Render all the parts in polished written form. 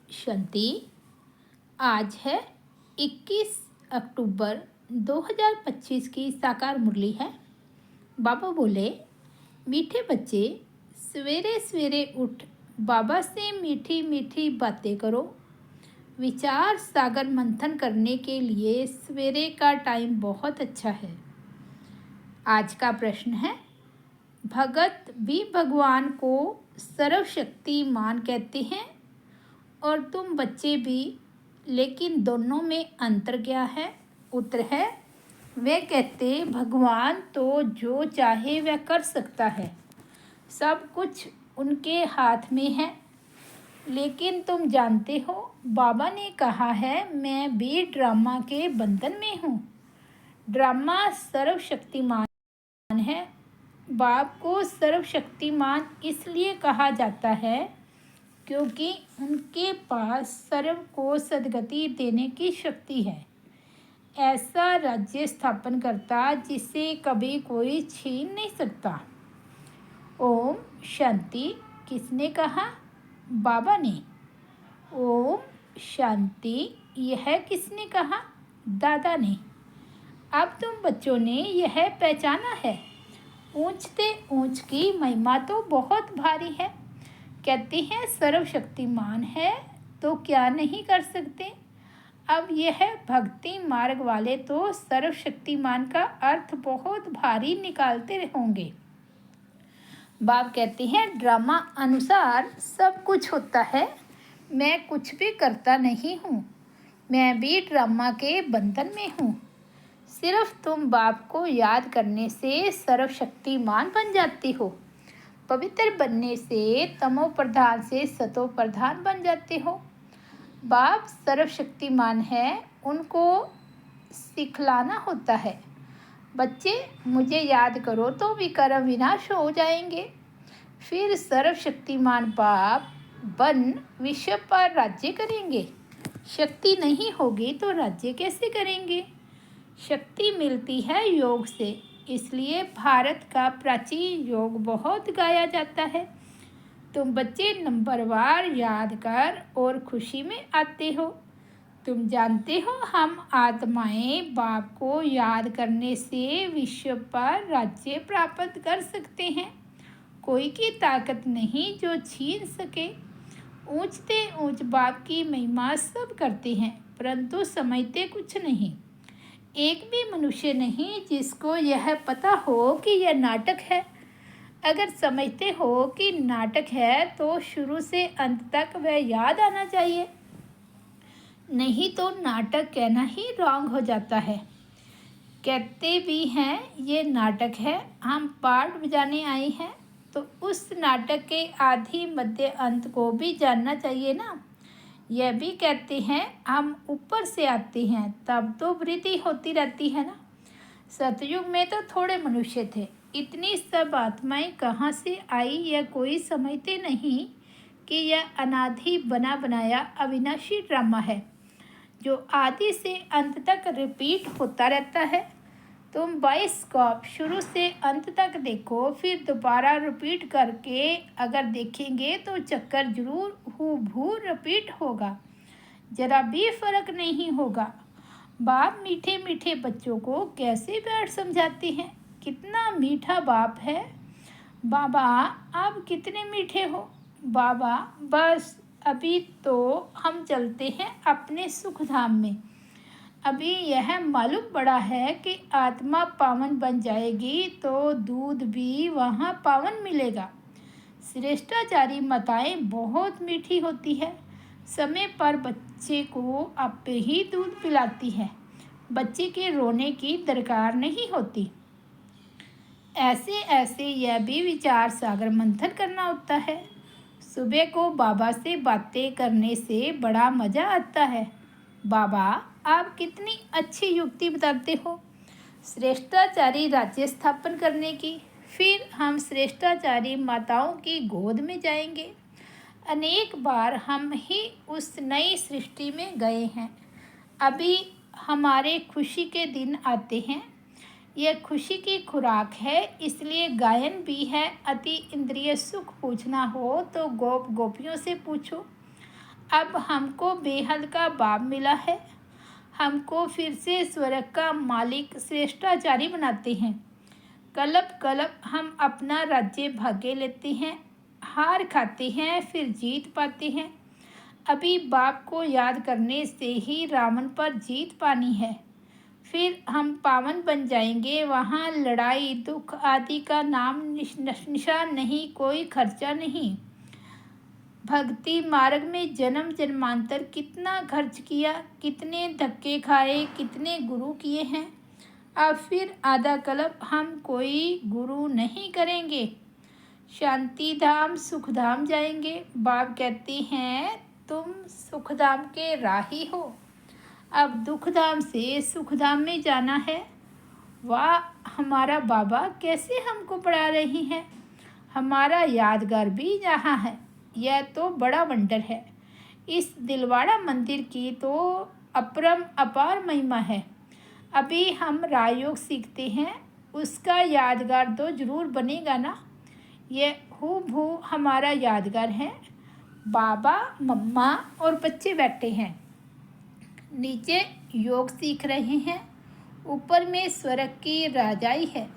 शांति। आज है 21 अक्टूबर 2025 की साकार मुरली है। बाबा बोले, मीठे बच्चे सवेरे सवेरे उठ बाबा से मीठी मीठी बातें करो। विचार सागर मंथन करने के लिए सवेरे का टाइम बहुत अच्छा है। आज का प्रश्न है, भगत भी भगवान को सर्वशक्तिमान कहते हैं और तुम बच्चे भी, लेकिन दोनों में अंतर क्या है? उत्तर है, वे कहते भगवान तो जो चाहे वह कर सकता है, सब कुछ उनके हाथ में है। लेकिन तुम जानते हो, बाबा ने कहा है मैं भी ड्रामा के बंधन में हूँ। ड्रामा सर्वशक्तिमान है। बाप को सर्वशक्तिमान इसलिए कहा जाता है क्योंकि उनके पास सर्व को सद्गति देने की शक्ति है। ऐसा राज्य स्थापन करता जिसे कभी कोई छीन नहीं सकता। ओम शांति। किसने कहा? बाबा ने। ओम शांति यह किसने कहा? दादा ने। अब तुम बच्चों ने यह पहचाना है, ऊंचते ऊंच की महिमा तो बहुत भारी है। कहते हैं सर्वशक्तिमान है तो क्या नहीं कर सकते। अब यह भक्ति मार्ग वाले तो सर्वशक्तिमान का अर्थ बहुत भारी निकालते होंगे। बाप कहते हैं ड्रामा अनुसार सब कुछ होता है, मैं कुछ भी करता नहीं हूँ। मैं भी ड्रामा के बंधन में हूँ। सिर्फ तुम बाप को याद करने से सर्वशक्तिमान बन जाती हो। पवित्र बनने से तमो प्रधान से सतो प्रधान बन जाते हो। बाप सर्वशक्तिमान है, उनको सिखलाना होता है। बच्चे मुझे याद करो तो विकर्म विनाश हो जाएंगे। फिर सर्वशक्तिमान बाप बन विश्व पर राज्य करेंगे। शक्ति नहीं होगी तो राज्य कैसे करेंगे? शक्ति मिलती है योग से, इसलिए भारत का प्राचीन योग बहुत गाया जाता है। तुम बच्चे नंबरवार याद कर और खुशी में आते हो। तुम जानते हो हम आत्माएं बाप को याद करने से विश्व पर राज्य प्राप्त कर सकते हैं। कोई की ताकत नहीं जो छीन सके। ऊंचते ऊंच बाप की महिमा सब करते हैं, परंतु समझते कुछ नहीं। एक भी मनुष्य नहीं जिसको यह पता हो कि यह नाटक है। अगर समझते हो कि नाटक है तो शुरू से अंत तक वह याद आना चाहिए, नहीं तो नाटक कहना ही रॉन्ग हो जाता है। कहते भी हैं ये नाटक है, हम पार्ट बजाने आए हैं, तो उस नाटक के आदि मध्य अंत को भी जानना चाहिए ना। यह भी कहते हैं हम ऊपर से आते हैं, तब तो वृद्धि होती रहती है ना। सतयुग में तो थोड़े मनुष्य थे, इतनी सब आत्माएं कहाँ से आई यह कोई समझते नहीं कि यह अनादि बना बनाया अविनाशी ड्रामा है जो आदि से अंत तक रिपीट होता रहता है। तुम बाइस्कोप शुरू से अंत तक देखो, फिर दोबारा रिपीट करके अगर देखेंगे तो चक्कर जरूर हूबहू रिपीट होगा, जरा भी फर्क नहीं होगा। बाप मीठे मीठे बच्चों को कैसे बैठ समझाते हैं, कितना मीठा बाप है। बाबा आप कितने मीठे हो। बाबा बस अभी तो हम चलते हैं अपने सुख धाम में। अभी यह मालूम पड़ा है कि आत्मा पावन बन जाएगी तो दूध भी वहाँ पावन मिलेगा। श्रेष्ठाचारी माताएं बहुत मीठी होती है, समय पर बच्चे को आपे ही दूध पिलाती है, बच्चे के रोने की दरकार नहीं होती। ऐसे ऐसे यह भी विचार सागर मंथन करना होता है। सुबह को बाबा से बातें करने से बड़ा मज़ा आता है। बाबा आप कितनी अच्छी युक्ति बताते हो श्रेष्ठाचारी राज्य स्थापन करने की। फिर हम श्रेष्ठाचारी माताओं की गोद में जाएंगे। अनेक बार हम ही उस नई सृष्टि में गए हैं। अभी हमारे खुशी के दिन आते हैं। यह खुशी की खुराक है, इसलिए गायन भी है। अति इंद्रिय सुख पूछना हो तो गोप गोपियों से पूछो। अब हमको बेहद का बाप मिला है। हमको फिर से स्वर्ग का मालिक श्रेष्ठाचारी बनाते हैं। कलप कलप हम अपना राज्य भाग्य लेते हैं, हार खाते हैं फिर जीत पाते हैं। अभी बाप को याद करने से ही रावण पर जीत पानी है। फिर हम पावन बन जाएंगे। वहाँ लड़ाई दुख आदि का नाम निशान नहीं, कोई खर्चा नहीं। भक्ति मार्ग में जन्म जन्मांतर कितना खर्च किया, कितने धक्के खाए, कितने गुरु किए हैं। अब फिर आधा कल्प हम कोई गुरु नहीं करेंगे, शांति धाम सुख धाम जाएंगे। बाप कहते हैं तुम सुख धाम के राही हो, अब दुख धाम से सुख धाम में जाना है। वाह, हमारा बाबा कैसे हमको पढ़ा रही हैं। हमारा यादगार भी यहाँ है। यह तो बड़ा वंडर है। इस दिलवाड़ा मंदिर की तो अपरम अपार महिमा है। अभी हम राजयोग सीखते हैं, उसका यादगार तो जरूर बनेगा ना। यह हूबहू हमारा यादगार है। बाबा मम्मा और बच्चे बैठे हैं, नीचे योग सीख रहे हैं, ऊपर में स्वर्ग की राजाई है।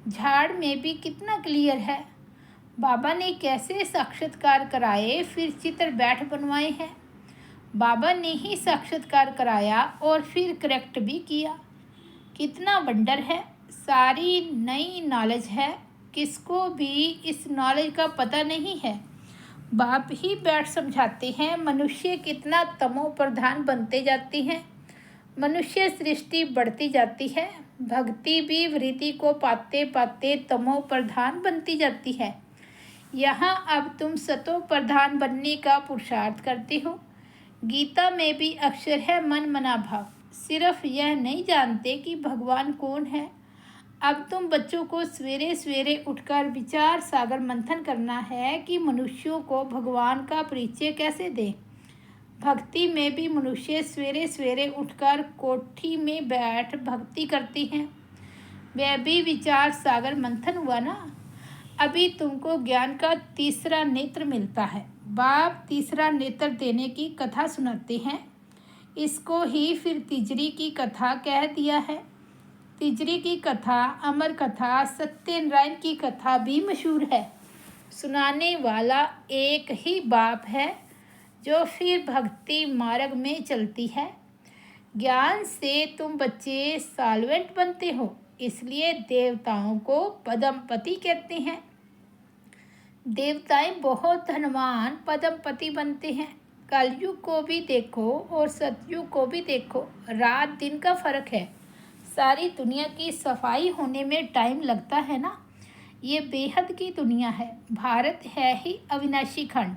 झाड़ में भी कितना क्लियर है। बाबा ने कैसे साक्षात्कार कराए, फिर चित्र बैठ बनवाए हैं। बाबा ने ही साक्षात्कार कराया और फिर करेक्ट भी किया। कितना वंडर है। सारी नई नॉलेज है, किसको भी इस नॉलेज का पता नहीं है। बाप ही बैठ समझाते हैं। मनुष्य कितना तमो प्रधान बनते जाती है। मनुष्य सृष्टि बढ़ती जाती है। भक्ति भी वृद्धि को पाते पाते तमो प्रधान बनती जाती है। यहाँ अब तुम सतो प्रधान बनने का पुरुषार्थ करते हो। गीता में भी अक्षर है मन मना भाव। सिर्फ यह नहीं जानते कि भगवान कौन है। अब तुम बच्चों को सवेरे सवेरे उठकर विचार सागर मंथन करना है कि मनुष्यों को भगवान का परिचय कैसे दें। भक्ति में भी मनुष्य सवेरे सवेरे उठकर कोठी में बैठ भक्ति करते हैं। वह भी विचार सागर मंथन हुआ ना। अभी तुमको ज्ञान का तीसरा नेत्र मिलता है। बाप तीसरा नेत्र देने की कथा सुनाते हैं। इसको ही फिर तिजरी की कथा कह दिया है। तिजरी की कथा, अमर कथा, सत्यनारायण की कथा भी मशहूर है। सुनाने वाला एक ही बाप है, जो फिर भक्ति मार्ग में चलती है। ज्ञान से तुम बच्चे साल्वेंट बनते हो, इसलिए देवताओं को पद्मपति कहते हैं। देवताएं बहुत धनवान पद्मपति बनते हैं। कलयुग को भी देखो और सतयुग को भी देखो, रात दिन का फर्क है। सारी दुनिया की सफाई होने में टाइम लगता है ना। ये बेहद की दुनिया है। भारत है ही अविनाशी खंड।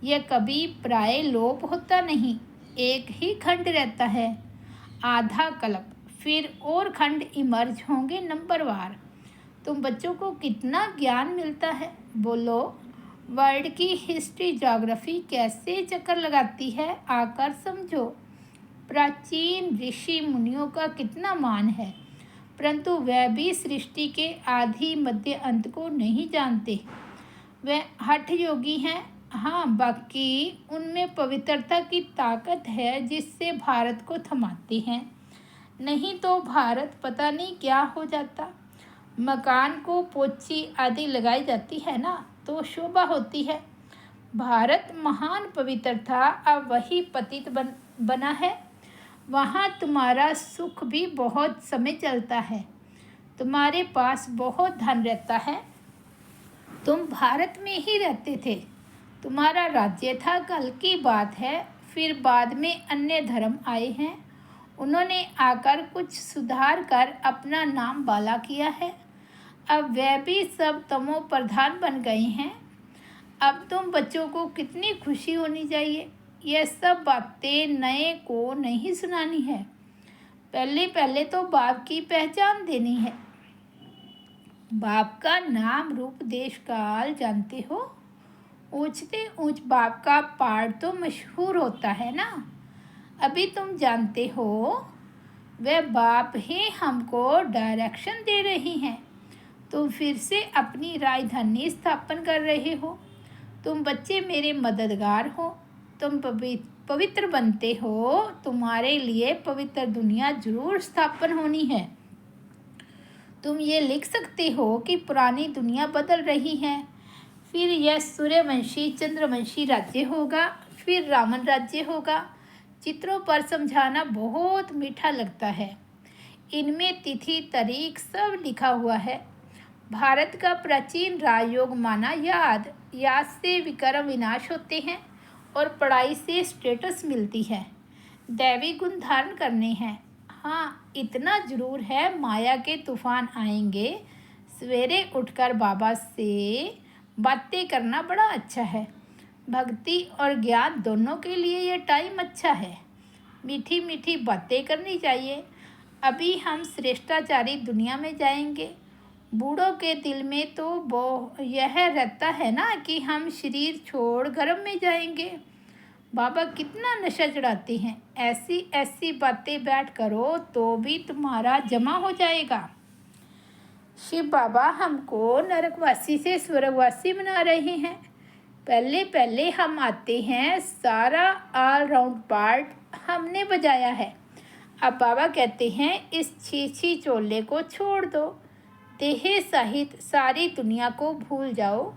यह कभी प्राय लोप होता नहीं, एक ही खंड रहता है। आधा कल्प फिर और खंड इमर्ज होंगे नंबरवार। तुम बच्चों को कितना ज्ञान मिलता है। बोलो, वर्ल्ड की हिस्ट्री ज्योग्राफी कैसे चक्कर लगाती है, आकर समझो। प्राचीन ऋषि मुनियों का कितना मान है, परंतु वह भी सृष्टि के आदि मध्य अंत को नहीं जानते। वह हठ योगी हैं। हाँ, बाकी उनमें पवित्रता की ताकत है जिससे भारत को थमाते हैं। नहीं तो भारत पता नहीं क्या हो जाता। मकान को पोची आदि लगाई जाती है ना, तो शोभा होती है। भारत महान पवित्र था, अब वही पतित बना है। वहाँ तुम्हारा सुख भी बहुत समय चलता है। तुम्हारे पास बहुत धन रहता है। तुम भारत में ही रहते थे, तुम्हारा राज्य था, कल की बात है। फिर बाद में अन्य धर्म आए हैं, उन्होंने आकर कुछ सुधार कर अपना नाम बाला किया है। अब वह भी सब तमो प्रधान बन गए हैं। अब तुम बच्चों को कितनी खुशी होनी चाहिए। यह सब बातें नए को नहीं सुनानी है, पहले पहले तो बाप की पहचान देनी है। बाप का नाम रूप देश काल जानते हो। ऊंचते ऊंच बाप का पाठ तो मशहूर होता है ना। अभी तुम जानते हो, वह बाप ही हमको डायरेक्शन दे रही हैं। तुम फिर से अपनी राजधानी स्थापन कर रहे हो। तुम बच्चे मेरे मददगार हो। तुम पवित्र बनते हो, तुम्हारे लिए पवित्र दुनिया जरूर स्थापन होनी है। तुम ये लिख सकते हो कि पुरानी दुनिया बदल रही है, फिर यह सूर्यवंशी चंद्रवंशी राज्य होगा, फिर रावण राज्य होगा। चित्रों पर समझाना बहुत मीठा लगता है। इनमें तिथि तारीख सब लिखा हुआ है। भारत का प्राचीन राजयोग माना याद से विक्रम विनाश होते हैं और पढ़ाई से स्टेटस मिलती है। दैवी गुण धारण करने हैं। हाँ, इतना जरूर है, माया के तूफान आएंगे। सवेरे उठकर बाबा से बातें करना बड़ा अच्छा है। भक्ति और ज्ञान दोनों के लिए ये टाइम अच्छा है। मीठी मीठी बातें करनी चाहिए। अभी हम श्रेष्ठाचारी दुनिया में जाएंगे। बूढ़ों के दिल में तो वो यह रहता है ना कि हम शरीर छोड़ घर में जाएंगे। बाबा कितना नशा चढ़ाते हैं। ऐसी ऐसी बातें बैठ करो तो भी तुम्हारा जमा हो जाएगा। शिव बाबा हमको नरकवासी से स्वर्गवासी बना रहे हैं। पहले पहले हम आते हैं, सारा ऑल राउंड पार्ट हमने बजाया है। अब बाबा कहते हैं इस छीछी चोले को छोड़ दो, देह सहित सारी दुनिया को भूल जाओ।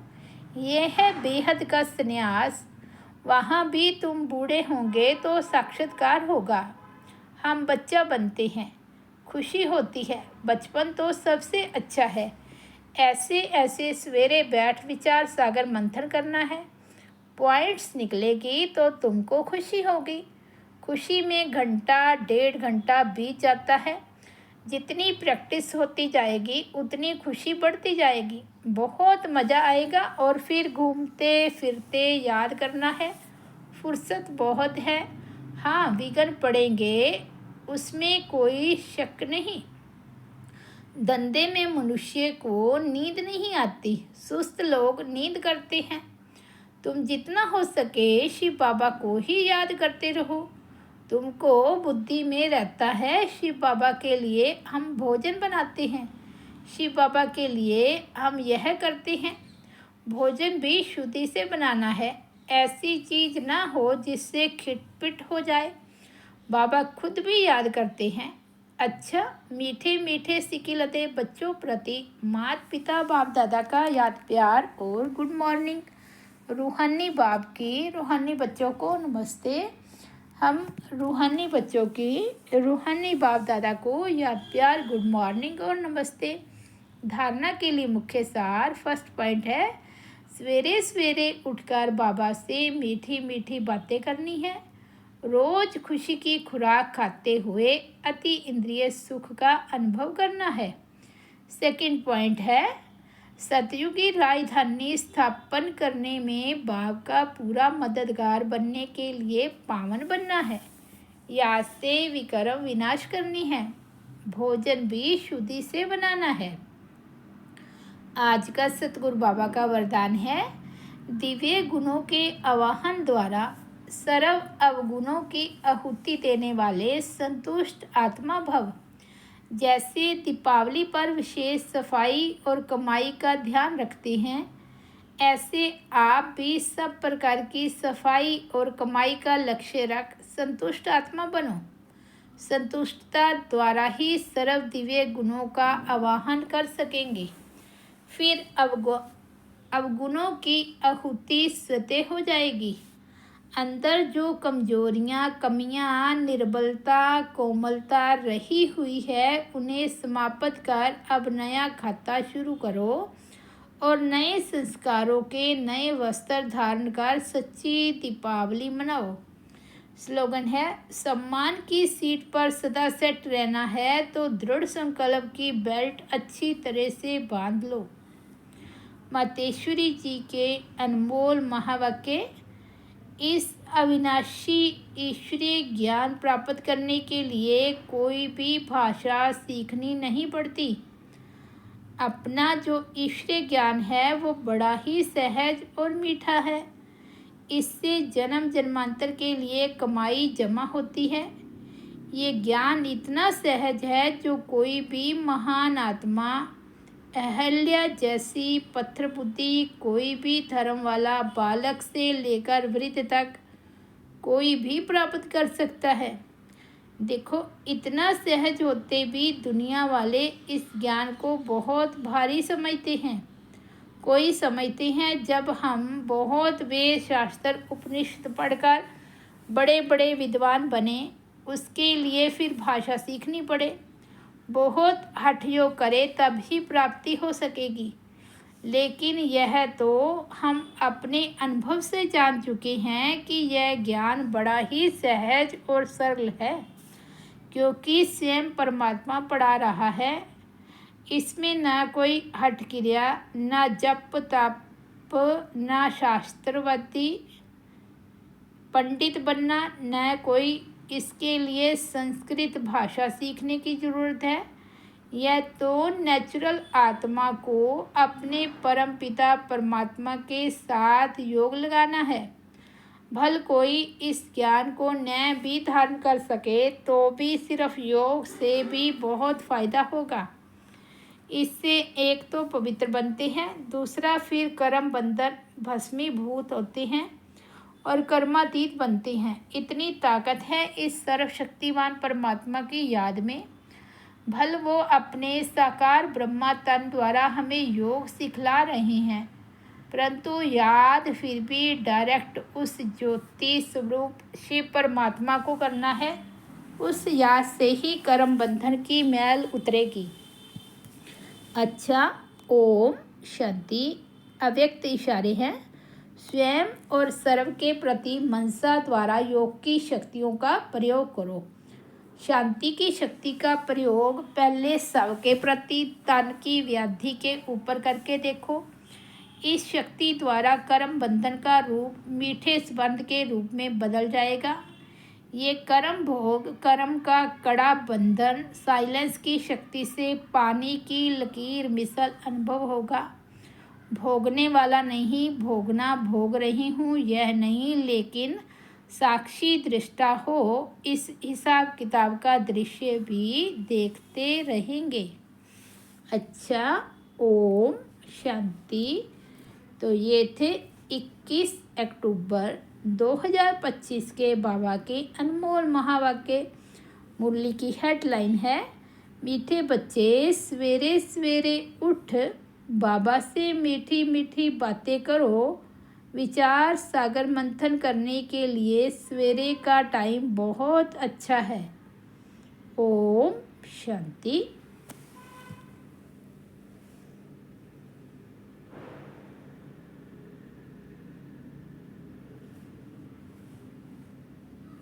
ये है बेहद का संन्यास। वहाँ भी तुम बूढ़े होंगे तो साक्षात्कार होगा। हम बच्चा बनते हैं, खुशी होती है। बचपन तो सबसे अच्छा है। ऐसे ऐसे सवेरे बैठ विचार सागर मंथन करना है। पॉइंट्स निकलेगी तो तुमको खुशी होगी। खुशी में घंटा 1.5 घंटा बीत जाता है। जितनी प्रैक्टिस होती जाएगी उतनी खुशी बढ़ती जाएगी। बहुत मज़ा आएगा और फिर घूमते फिरते याद करना है। फुर्सत बहुत है। हाँ, विघ्न पड़ेंगे, उसमें कोई शक नहीं। धंधे में मनुष्य को नींद नहीं आती, सुस्त लोग नींद करते हैं। तुम जितना हो सके शिव बाबा को ही याद करते रहो। तुमको बुद्धि में रहता है। शिव बाबा के लिए हम भोजन बनाते हैं, शिव बाबा के लिए हम यह करते हैं। भोजन भी शुद्धि से बनाना है। ऐसी चीज़ ना हो जिससे खिटपिट हो जाए। बाबा खुद भी याद करते हैं। अच्छा, मीठे मीठे सिकिलते बच्चों प्रति माता पिता बाप दादा का याद प्यार और गुड मॉर्निंग। रूहानी बाप की रूहानी बच्चों को नमस्ते। हम रूहानी बच्चों की रूहानी बाप दादा को याद प्यार गुड मॉर्निंग और नमस्ते। धारणा के लिए मुख्य सार फर्स्ट पॉइंट है, सवेरे सवेरे उठकर बाबा से मीठी मीठी बातें करनी है। रोज खुशी की खुराक खाते हुए अति इंद्रिय सुख का अनुभव करना है। सेकंड पॉइंट है, सतयुगी राजधानी स्थापन करने में बाप का पूरा मददगार बनने के लिए पावन बनना है। याद से विक्रम विनाश करनी है। भोजन भी शुद्धि से बनाना है। आज का सतगुरु बाबा का वरदान है, दिव्य गुणों के आवाहन द्वारा सर्व अवगुणों की आहुति देने वाले संतुष्ट आत्मा भव। जैसे दीपावली पर विशेष सफाई और कमाई का ध्यान रखते हैं, ऐसे आप भी सब प्रकार की सफाई और कमाई का लक्ष्य रख संतुष्ट आत्मा बनो। संतुष्टता द्वारा ही सर्व दिव्य गुणों का आवाहन कर सकेंगे। फिर अवगुणों की आहुति स्वतः हो जाएगी। अंदर जो कमजोरियाँ, कमियाँ, निर्बलता, कोमलता रही हुई है, उन्हें समाप्त कर अब नया खाता शुरू करो और नए संस्कारों के नए वस्त्र धारण कर सच्ची दीपावली मनाओ। स्लोगन है, सम्मान की सीट पर सदा सेट रहना है तो दृढ़ संकल्प की बेल्ट अच्छी तरह से बांध लो। मातेश्वरी जी के अनमोल महावाक्य। इस अविनाशी ईश्वरीय ज्ञान प्राप्त करने के लिए कोई भी भाषा सीखनी नहीं पड़ती। अपना जो ईश्वरीय ज्ञान है वो बड़ा ही सहज और मीठा है। इससे जन्म जन्मांतर के लिए कमाई जमा होती है। ये ज्ञान इतना सहज है जो कोई भी महान आत्मा, अहल्या जैसी पत्थर बुद्धि, कोई भी धर्म वाला बालक से लेकर वृद्ध तक कोई भी प्राप्त कर सकता है। देखो, इतना सहज होते भी दुनिया वाले इस ज्ञान को बहुत भारी समझते हैं। कोई समझते हैं जब हम बहुत वेद शास्त्र उपनिषद पढ़कर बड़े बड़े विद्वान बने, उसके लिए फिर भाषा सीखनी पड़े, बहुत हठ योग करे तब ही प्राप्ति हो सकेगी। लेकिन यह तो हम अपने अनुभव से जान चुके हैं कि यह ज्ञान बड़ा ही सहज और सरल है, क्योंकि स्वयं परमात्मा पढ़ा रहा है। इसमें न कोई हठ क्रिया, न जप तप, न शास्त्रवती पंडित बनना, न कोई इसके लिए संस्कृत भाषा सीखने की ज़रूरत है। यह तो नेचुरल आत्मा को अपने परम पिता परमात्मा के साथ योग लगाना है। भल कोई इस ज्ञान को न भी धारण कर सके तो भी सिर्फ योग से भी बहुत फायदा होगा। इससे एक तो पवित्र बनते हैं, दूसरा फिर कर्म बंधन भस्मीभूत होते हैं और कर्मातीत बनते हैं। इतनी ताकत है इस सर्वशक्तिवान परमात्मा की याद में। भल वो अपने साकार ब्रह्मा तन द्वारा हमें योग सिखला रहे हैं, परंतु याद फिर भी डायरेक्ट उस ज्योति स्वरूप शिव परमात्मा को करना है। उस याद से ही कर्म बंधन की मैल उतरेगी। अच्छा, ओम शांति अव्यक्त इशारे हैं। स्वयं और सर्व के प्रति मनसा द्वारा योग की शक्तियों का प्रयोग करो। शांति की शक्ति का प्रयोग पहले सब के प्रति तन की व्याधि के ऊपर करके देखो। इस शक्ति द्वारा कर्म बंधन का रूप मीठे संबंध के रूप में बदल जाएगा। ये कर्म भोग, कर्म का कड़ा बंधन साइलेंस की शक्ति से पानी की लकीर मिसल अनुभव होगा। भोगने वाला नहीं, भोगना भोग रही हूँ यह नहीं, लेकिन साक्षी दृष्टा हो इस हिसाब किताब का दृश्य भी देखते रहेंगे। अच्छा, ओम शांति। तो ये थे 21 अक्टूबर 2025 के बाबा के अनमोल महावाक्य। मुरली की हेडलाइन है, मीठे बच्चे सवेरे सवेरे उठ बाबा से मीठी मीठी बातें करो। विचार सागर मंथन करने के लिए सवेरे का टाइम बहुत अच्छा है। ओम शांति।